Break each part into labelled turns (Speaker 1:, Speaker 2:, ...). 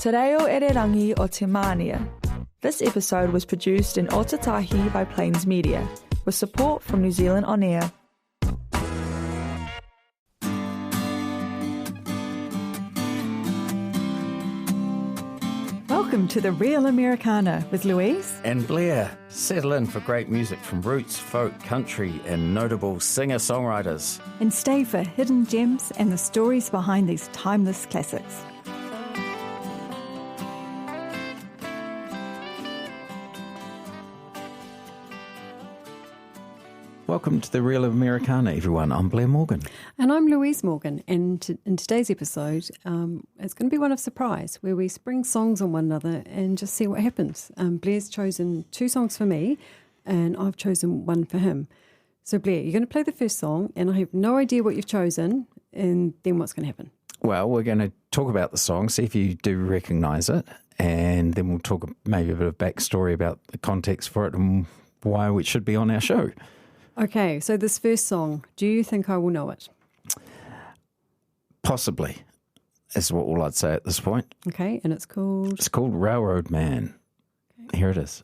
Speaker 1: Te reo ererangi o te mānia. This episode was produced in Otatahi by Plains Media, with support from New Zealand On Air. Welcome to the Real Americana with Louise
Speaker 2: and Blair. Settle in for great music from roots, folk, country, and notable singer-songwriters.
Speaker 3: And stay for hidden gems and the stories behind these timeless classics.
Speaker 2: Welcome to the Real Americana, everyone. I'm Blair Morgan.
Speaker 4: And I'm Louise Morgan. And in today's episode, it's going to be one of surprise, where we spring songs on one another and just see what happens. Blair's chosen 2 songs for me, and I've chosen 1 for him. So, Blair, you're going to play the first song, and I have no idea what you've chosen, and then what's going to happen?
Speaker 2: Well, we're going to talk about the song, see if you do recognise it, and then we'll talk maybe a bit of backstory about the context for it and why it should be on our show.
Speaker 4: Okay, so this first song, do you think I will know it?
Speaker 2: Possibly, is all I'd say at this point.
Speaker 4: Okay, and it's called?
Speaker 2: It's called Railroad Man. Okay. Here it is.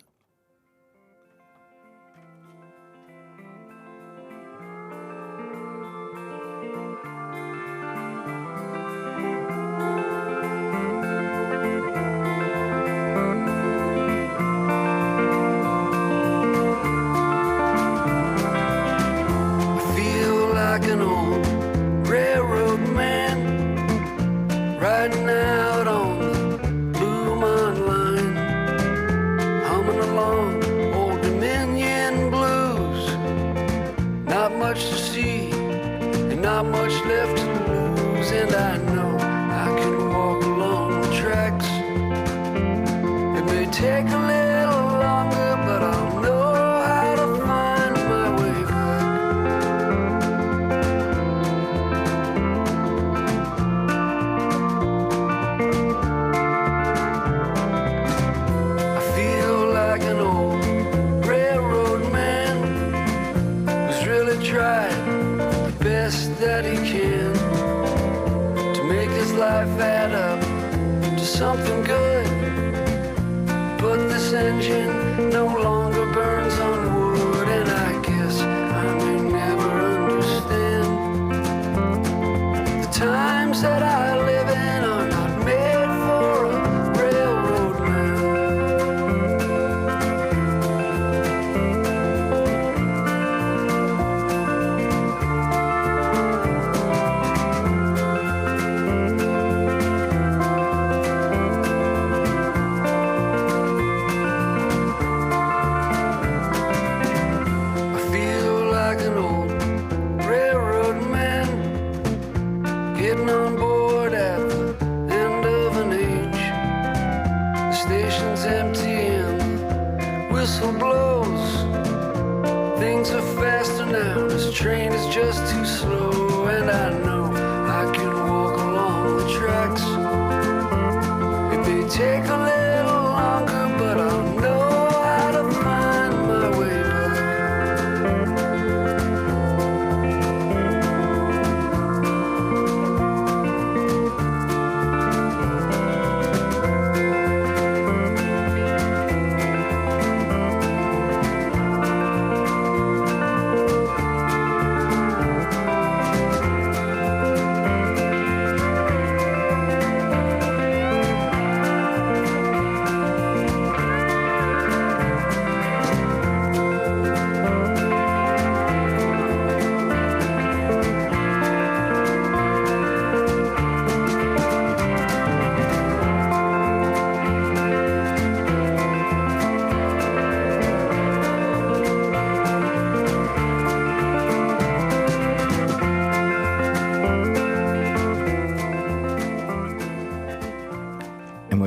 Speaker 5: Something good, but this engine no longer burns on wood, and I guess I may never understand. The times that I live in are not made for a railroad train is just too slow, and I know I can walk along the tracks. It may take a little longer, but I'll know how to find my way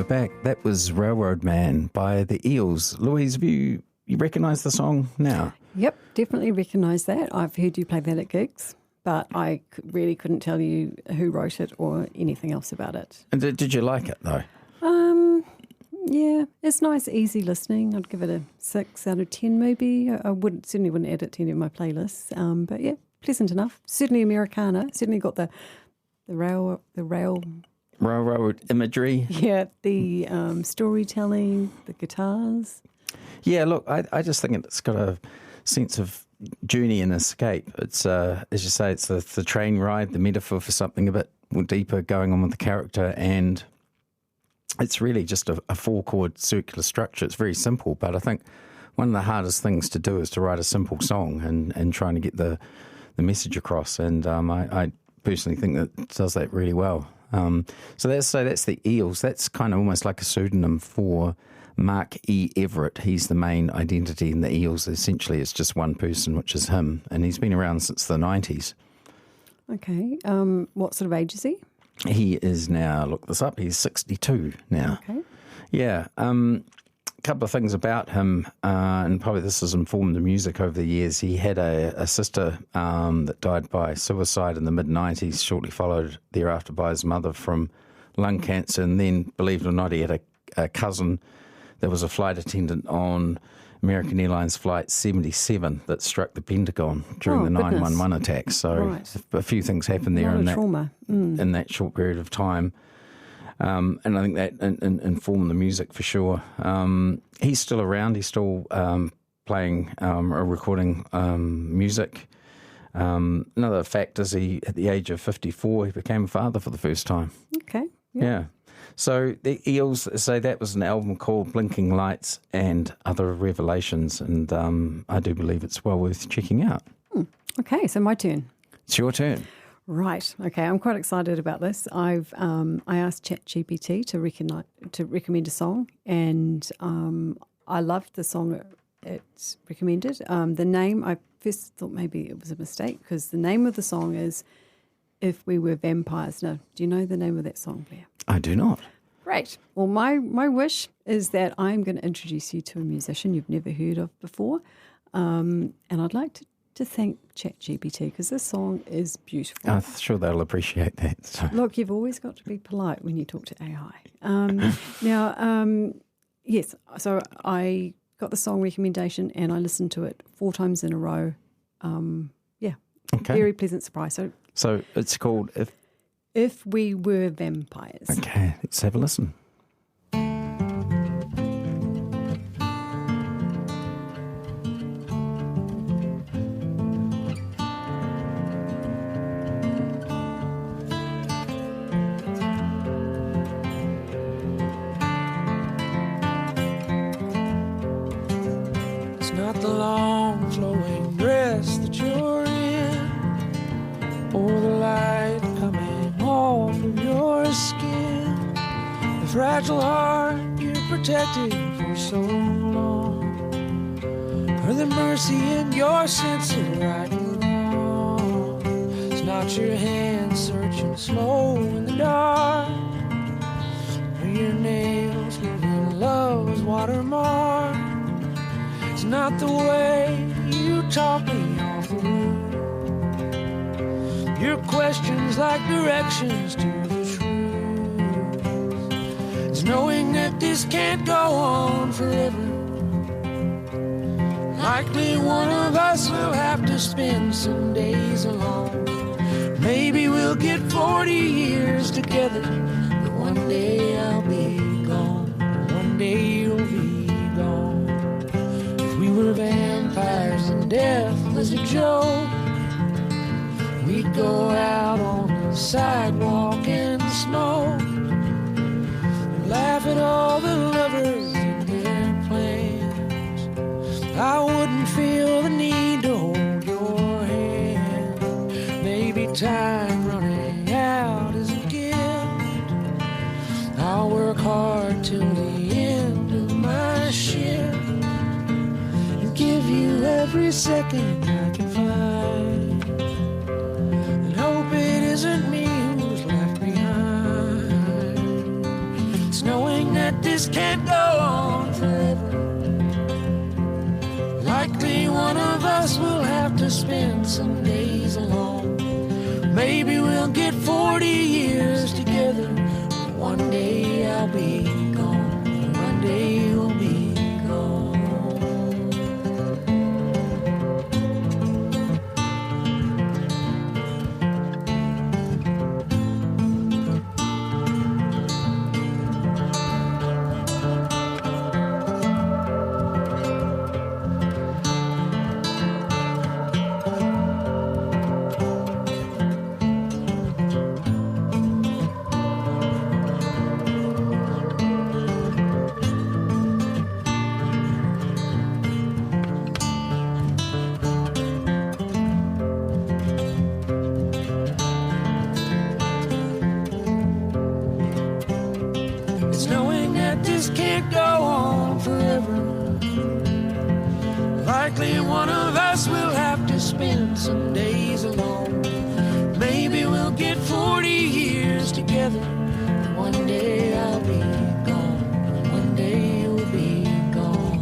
Speaker 2: Back. That was Railroad Man by the Eels. Louise, have you recognise the song now?
Speaker 4: Yep, definitely recognise that. I've heard you play that at gigs, but I really couldn't tell you who wrote it or anything else about it.
Speaker 2: And did you like it though?
Speaker 4: Yeah, it's nice, easy listening. I'd give it a 6 out of 10 maybe. I certainly wouldn't add it to any of my playlists. But yeah, pleasant enough. Certainly Americana. Certainly got the rail
Speaker 2: railroad imagery.
Speaker 4: Yeah, the storytelling, the guitars.
Speaker 2: Yeah, look, I just think it's got a sense of journey and escape. It's, as you say, it's the train ride, the metaphor for something a bit more deeper going on with the character, and it's really just a four-chord circular structure. It's very simple, but I think one of the hardest things to do is to write a simple song and trying to get the message across, and I personally think that it does that really well. So that's the Eels. That's kind of almost like a pseudonym for Mark E. Everett. He's the main identity in the Eels. Essentially, it's just one person, which is him, and he's been around since the 90s.
Speaker 4: Okay. What sort of age is he?
Speaker 2: He is now, look this up, he's 62 now.
Speaker 4: Okay.
Speaker 2: Yeah. A couple of things about him, and probably this has informed the music over the years. He had a sister that died by suicide in the mid-90s, shortly followed thereafter by his mother from lung cancer, and then, believe it or not, he had a cousin that was a flight attendant on American Airlines Flight 77 that struck the Pentagon during the 9/11 attacks. So a few things happened there in that short period of time. And I think that informed the music for sure. He's still around. He's still playing or recording music. Another fact is at the age of 54, he became a father for the first time.
Speaker 4: Okay.
Speaker 2: Yeah. So the Eels say that was an album called Blinking Lights and Other Revelations, and I do believe it's well worth checking out.
Speaker 4: Okay, so my turn.
Speaker 2: It's your turn.
Speaker 4: Right. Okay, I'm quite excited about this. I asked ChatGPT to recommend a song, and I loved the song it recommended. The name, I first thought maybe it was a mistake because the name of the song is If We Were Vampires. Now, do you know the name of that song, Blair?
Speaker 2: I do not.
Speaker 4: Great. Well, my wish is that I'm going to introduce you to a musician you've never heard of before, and I'd like to thank ChatGPT because this song is beautiful.
Speaker 2: I'm sure they'll appreciate that. So.
Speaker 4: Look, you've always got to be polite when you talk to AI. Yes, so I got the song recommendation and I listened to it 4 times in a row.
Speaker 2: Okay.
Speaker 4: Very pleasant surprise.
Speaker 2: So it's called
Speaker 4: If We Were Vampires.
Speaker 2: Okay, let's have a listen.
Speaker 5: It's not the long flowing dress that you're in, or the light coming off of your skin, the fragile heart you protected for so long, or the mercy in your sense of right and wrong. It's not your hand searching slow in the dark, or your nails leaving love's watermark. It's not the way you talk me off the roof, your questions like directions to the truth. It's knowing that this can't go on forever. Likely one of us will have to spend some days alone. Maybe we'll get 40 years together, but one day I'll be gone. One day you'll be gone. If we were vampires and death was a joke, we'd go out on the sidewalk in the snow and laugh at all the lovers and their plans. I wouldn't feel the need to hold your hand. Maybe time running out is a gift. I'll work hard till the end of my shift and give you every second I can find, and hope it isn't me who's left behind. It's knowing that this can't go on forever. Likely one of us will have to spend some days alone. Maybe we'll get 40 years together. One day I'll be gone. One day you'll be gone. is knowing that this can't go on forever. Likely one of us will have to spend some days alone. Maybe we'll get 40 years together. One day I'll be gone. One day you'll be gone.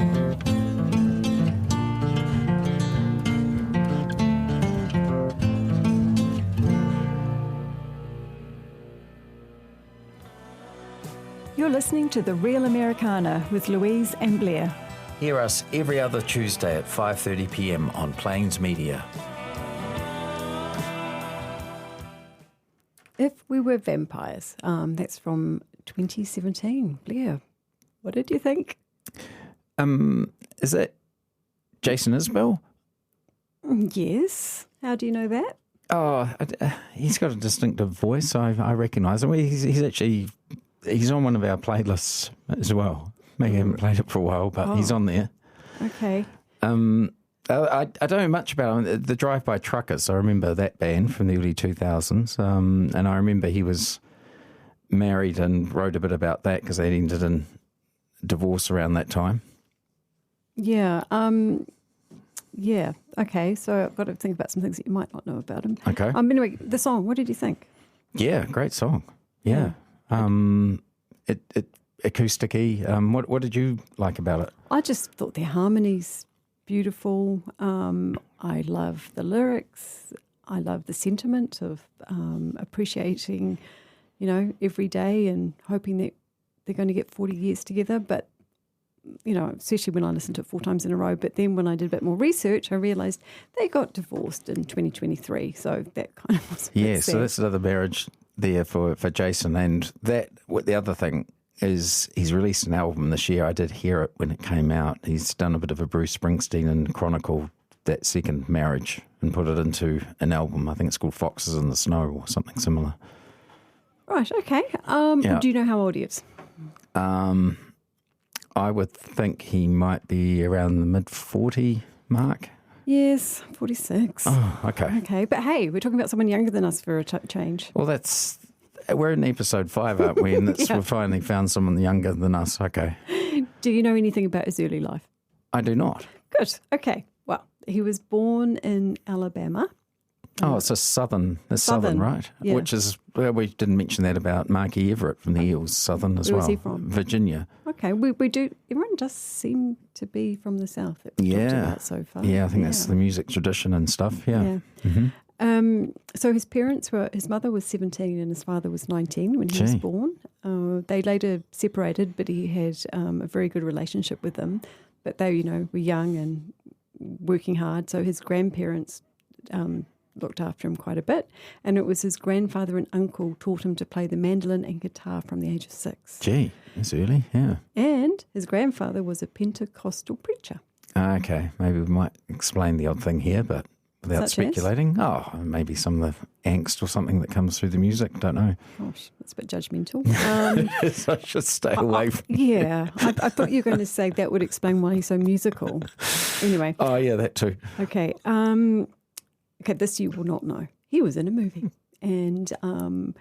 Speaker 3: You're listening to The Real Americana with Louise and Blair.
Speaker 2: Hear us every other Tuesday at 5:30 p.m. on Plains Media.
Speaker 4: If We Were Vampires, that's from 2017. Blair, what did you think?
Speaker 2: Is that Jason Isbell?
Speaker 4: Yes. How do you know that?
Speaker 2: Oh, he's got a distinctive voice. I recognise him. He's on one of our playlists as well. Maybe I haven't played it for a while, but he's on there.
Speaker 4: Okay.
Speaker 2: I don't know much about him. The Drive-By Truckers, I remember that band from the early 2000s. And I remember he was married and wrote a bit about that because they ended in divorce around that time.
Speaker 4: Yeah. Yeah. Okay. So I've got to think about some things that you might not know about him.
Speaker 2: Okay.
Speaker 4: Anyway, the song, what did you think?
Speaker 2: Yeah, great song. Yeah. It acoustic-y. What did you like about it?
Speaker 4: I just thought the harmony's beautiful. I love the lyrics. I love the sentiment of appreciating, every day and hoping that they're going to get 40 years together. But, especially when I listened to it 4 times in a row. But then when I did a bit more research, I realised they got divorced in 2023. So that kind of was a bit sad.
Speaker 2: So that's another marriage there for Jason. And the other thing is he's released an album this year. I did hear it when it came out. He's done a bit of a Bruce Springsteen and chronicled that second marriage and put it into an album. I think it's called Foxes in the Snow or something similar.
Speaker 4: Right, okay. Do you know how old he is?
Speaker 2: I would think he might be around the mid-40 mark.
Speaker 4: Yes, 46.
Speaker 2: Oh, okay.
Speaker 4: Okay, but hey, we're talking about someone younger than us for a change.
Speaker 2: Well, we're in episode 5, aren't we? And we finally found someone younger than us. Okay.
Speaker 4: Do you know anything about his early life?
Speaker 2: I do not.
Speaker 4: Good. Okay. Well, he was born in Alabama.
Speaker 2: Oh, it's southern, right?
Speaker 4: Yeah.
Speaker 2: Which is, we didn't mention that about Marky Everett from the Eels, southern as well.
Speaker 4: Where was he from?
Speaker 2: Virginia.
Speaker 4: Okay, we do, everyone does seem to be from the south that we've talked about so far.
Speaker 2: Yeah, I think that's the music tradition and stuff, yeah. Mm-hmm.
Speaker 4: So his mother was 17 and his father was 19 when he was born. They later separated, but he had a very good relationship with them. But they, were young and working hard. So his grandparents looked after him quite a bit. And it was his grandfather and uncle taught him to play the mandolin and guitar from the age of 6.
Speaker 2: Gee, that's early, yeah.
Speaker 4: And his grandfather was a Pentecostal preacher.
Speaker 2: Okay, maybe we might explain the odd thing here, but without speculating. Oh, maybe some of the angst or something that comes through the music, don't know.
Speaker 4: Gosh, that's a bit judgmental.
Speaker 2: So I should stay away from
Speaker 4: Yeah, I thought you were going to say that would explain why he's so musical. Anyway.
Speaker 2: Oh, yeah, that too.
Speaker 4: Okay, this you will not know. He was in a movie. And
Speaker 2: hang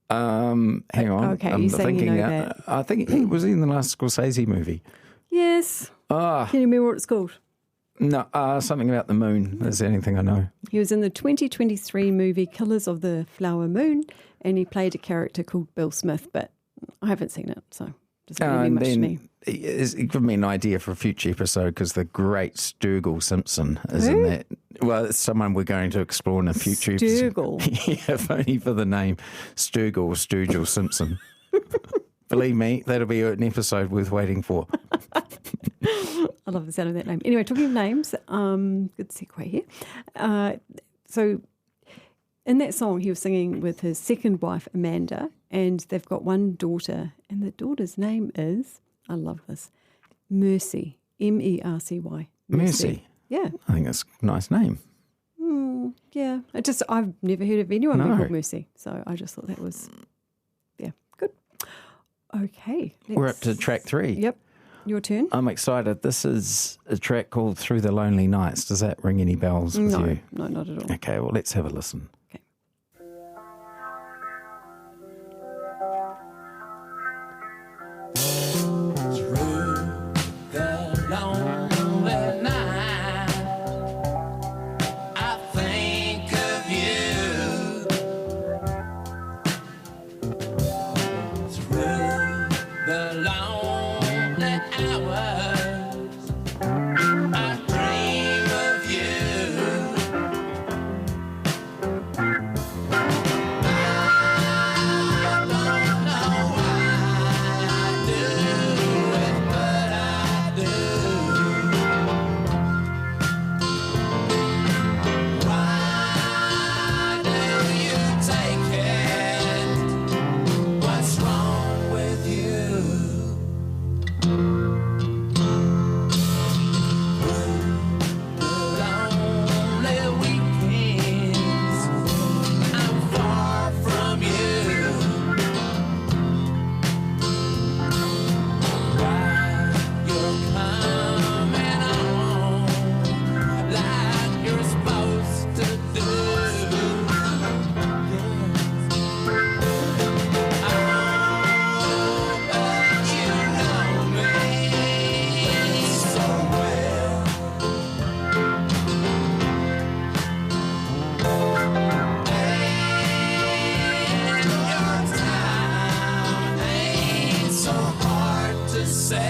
Speaker 2: on.
Speaker 4: Okay,
Speaker 2: I'm
Speaker 4: you're saying
Speaker 2: thinking
Speaker 4: you know that.
Speaker 2: I think it was in the last Scorsese movie.
Speaker 4: Yes.
Speaker 2: Ah.
Speaker 4: Can you remember what it's called?
Speaker 2: No, something about the moon. That's the only thing I know.
Speaker 4: He was in the 2023 movie Killers of the Flower Moon, and he played a character called Bill Smith, but I haven't seen it, so it doesn't really mean much to me.
Speaker 2: It gave me an idea for a future episode because the great Sturgill Simpson is in that. Well, it's someone we're going to explore in a future
Speaker 4: Sturgill.
Speaker 2: episode. Yeah, if only for the name Sturgill Simpson. Believe me, that'll be an episode worth waiting for.
Speaker 4: I love the sound of that name. Anyway, talking of names, good segue here. So in that song, he was singing with his second wife, Amanda, and they've got one daughter, and the daughter's name is, I love this, Mercy, Mercy.
Speaker 2: Mercy?
Speaker 4: Yeah.
Speaker 2: I think that's a nice name.
Speaker 4: Yeah. I've never heard of anyone being called Mercy, so I just thought that was, good. Okay.
Speaker 2: We're up to track 3.
Speaker 4: Yep. Your turn.
Speaker 2: I'm excited. This is a track called Through the Lonely Nights. Does that ring any bells with you?
Speaker 4: No, not at all.
Speaker 2: Okay, well, let's have a listen.
Speaker 4: Okay.
Speaker 6: lonely hours, I dream of you. I don't know why I do it, but I do. Why do you take it? What's wrong with you? Lonely weekends, I'm far from you. Why you're coming on like you're supposed to do? But you know me so well. And your time ain't so hard to sell.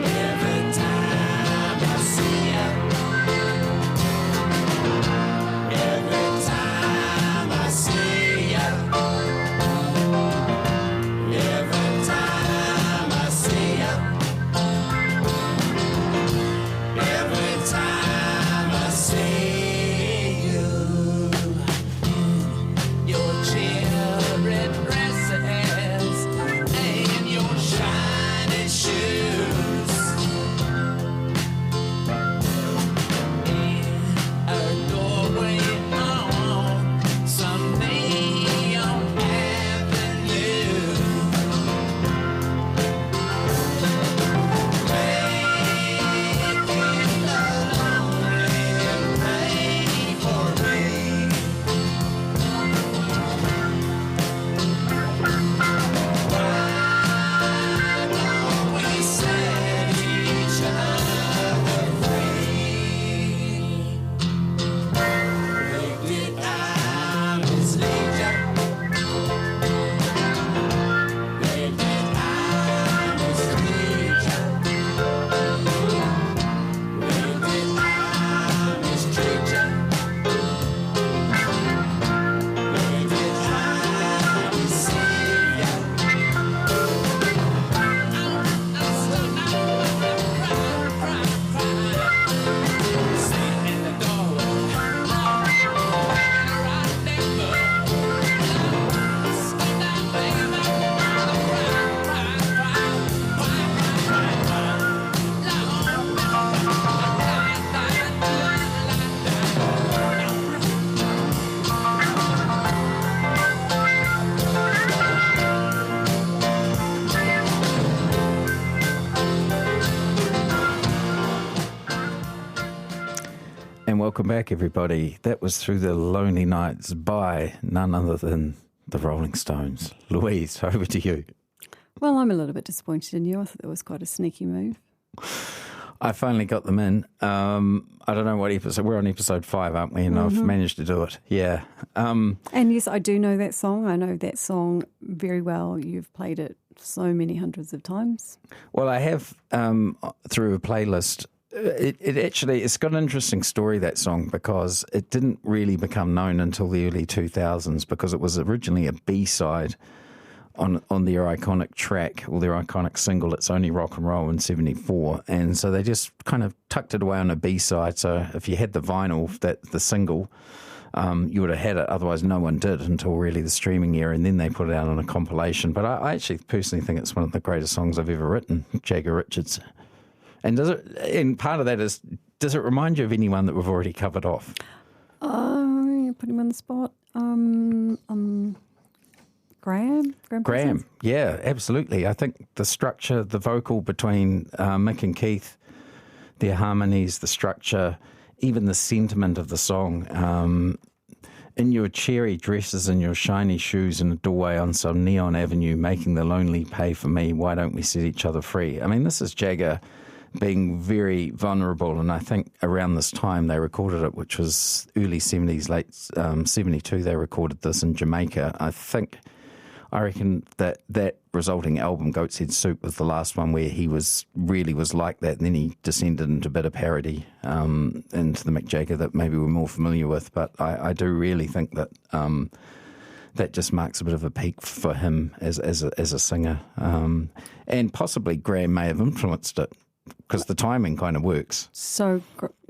Speaker 6: Every time I see you, every time I see you, every time I see you, every time I see you, your cherry dresses and your shiny shoes. A doorway on some neon avenue. Making the lonely pay for me. Why don't we set each other free? Did I mislead you? Did I mislead you? Did I mistreat you? Did I deceive you? I'm stuck sitting in the doorway.
Speaker 2: And welcome back, everybody. That was Through the Lonely Nights by none other than the Rolling Stones. Louise, over to you.
Speaker 4: Well, I'm a little bit disappointed in you. I thought that was quite a sneaky move.
Speaker 2: I finally got them in. I don't know what episode. We're on episode 5, aren't we? And I've managed to do it. Yeah.
Speaker 4: And yes, I do know that song. I know that song very well. You've played it so many hundreds of times.
Speaker 2: Well, I have through a playlist. It's got an interesting story, that song, because it didn't really become known until the early 2000s, because it was originally a B-side on their iconic track, or their iconic single, It's Only Rock and Roll, in 74. And so they just kind of tucked it away on a B-side. So if you had the vinyl, the single, you would have had it. Otherwise, no one did until really the streaming era, and then they put it out on a compilation. But I actually personally think it's one of the greatest songs I've ever written, Jagger Richards. And part of that is, does it remind you of anyone that we've already covered off?
Speaker 4: You put him on the spot. Graham,
Speaker 2: yeah, absolutely. I think the structure, the vocal between Mick and Keith, their harmonies, the structure, even the sentiment of the song. In your cherry dresses and your shiny shoes in a doorway on some neon avenue, making the lonely pay for me, why don't we set each other free? I mean, this is Jagger being very vulnerable. And I think around this time they recorded it, which was early 70s, late 72, they recorded this in Jamaica. I reckon that resulting album, Goat's Head Soup, was the last one where he was like that. And then he descended into a bit of parody, into the Mick Jagger that maybe we're more familiar with. But I do really think that that just marks a bit of a peak for him as a singer. And possibly Graham may have influenced it, because the timing kind of works.
Speaker 4: So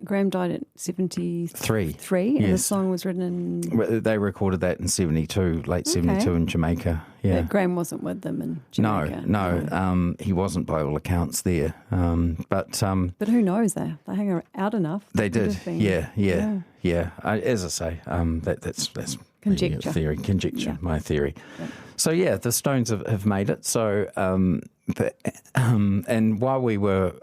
Speaker 4: Graham died at 73, and
Speaker 2: yes.
Speaker 4: the song was written in...
Speaker 2: They recorded that in 72, late 72 in Jamaica. Yeah,
Speaker 4: but Graham wasn't with them in Jamaica.
Speaker 2: No. He wasn't by all accounts there. But
Speaker 4: who knows? They hang out enough.
Speaker 2: They did. Yeah. As I say, that's
Speaker 4: conjecture.
Speaker 2: My theory.
Speaker 4: Yeah.
Speaker 2: So yeah, the Stones have made it. So and while we were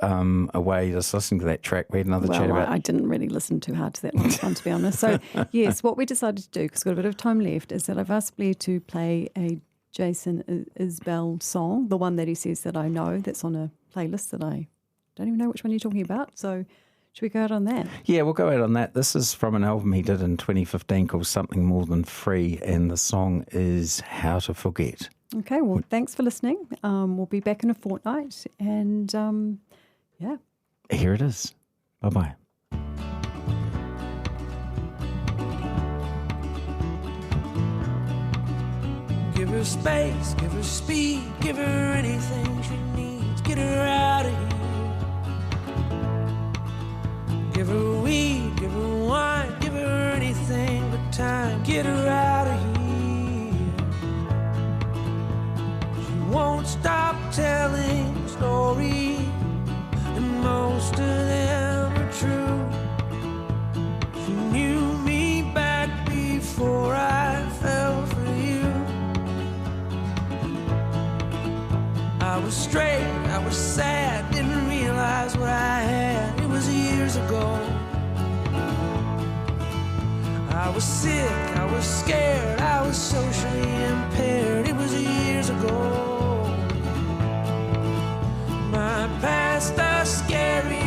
Speaker 2: away just listening to that track, we had another chat about...
Speaker 4: I didn't really listen too hard to that last one, to be honest. So yes, what we decided to do, because we've got a bit of time left, is that I've asked Blair to play a Jason Isbell song, the one that he says that I know, that's on a playlist that I don't even know which one you're talking about. So should we go out on that? Yeah,
Speaker 2: we'll go out on that. This is from an album he did in 2015 called Something More Than Free, and the song is How to Forget.
Speaker 4: Okay, well, thanks for listening. We'll be back in a fortnight, and yeah.
Speaker 2: Here it is. Bye-bye.
Speaker 6: Give her space, give her speed, give her anything she needs. Get her out of here. Give her weed, give her wine, give her anything but time. Get her out of here. She won't stop telling stories, and most of them are true. She knew me back before I fell for you. I was straight, I was sad, didn't realize what I had. It was years ago. I was sick, I was scared, I was socially impaired. It was years ago. My past a scary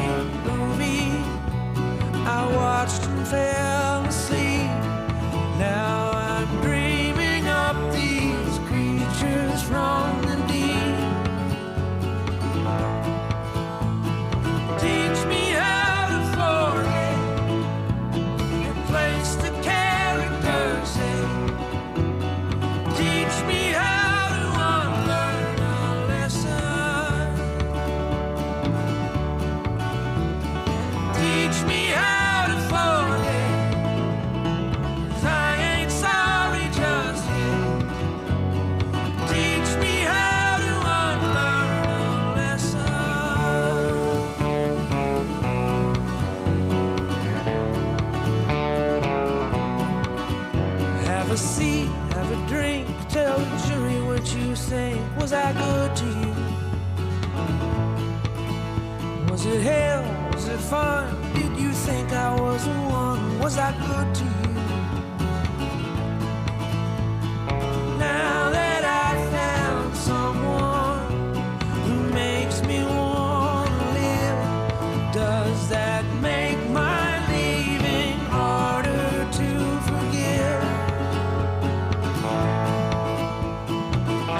Speaker 6: movie. I watched and fell asleep. Now I'm dreaming up these creatures from the deep. Teach me how to forget, replace the characters in. Teach me how to unlearn a lesson. Teach me how to forget, 'cause I ain't sorry just yet. Teach me how to unlearn a lesson. Have a seat, have a drink, tell the jury what you think. Was I good to you? Was it hell? Was it fun? Did you think I was the one? Was I good to you? Now that I found someone who makes me want to live, does that make my leaving harder to forgive?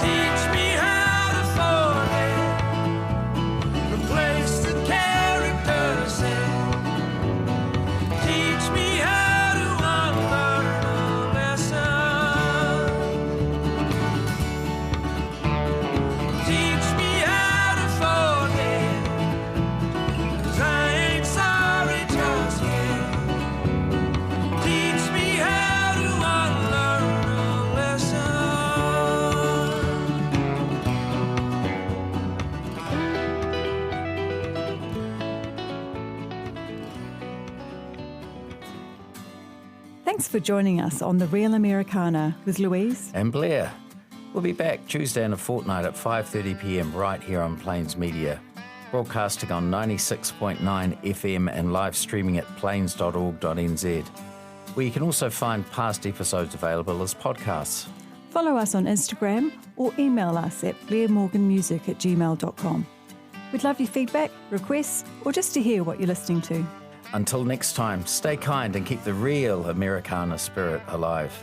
Speaker 6: Teach me how to forget, replace the characters in. Teach me how to unlearn a lesson. Teach me how to forget, 'cause I ain't sorry just yet. Teach me how to unlearn a lesson.
Speaker 3: Thanks for joining us on the Real Americana with Louise.
Speaker 2: And Blair. We'll be back Tuesday in a fortnight at 5:30 p.m. right here on Plains Media, broadcasting on 96.9 FM and live streaming at plains.org.nz, where you can also find past episodes available as podcasts.
Speaker 3: Follow us on Instagram or email us at BlairMorganMusic@gmail.com. We'd love your feedback, requests, or just to hear what you're listening to.
Speaker 2: Until next time, stay kind and keep the real Americana spirit alive.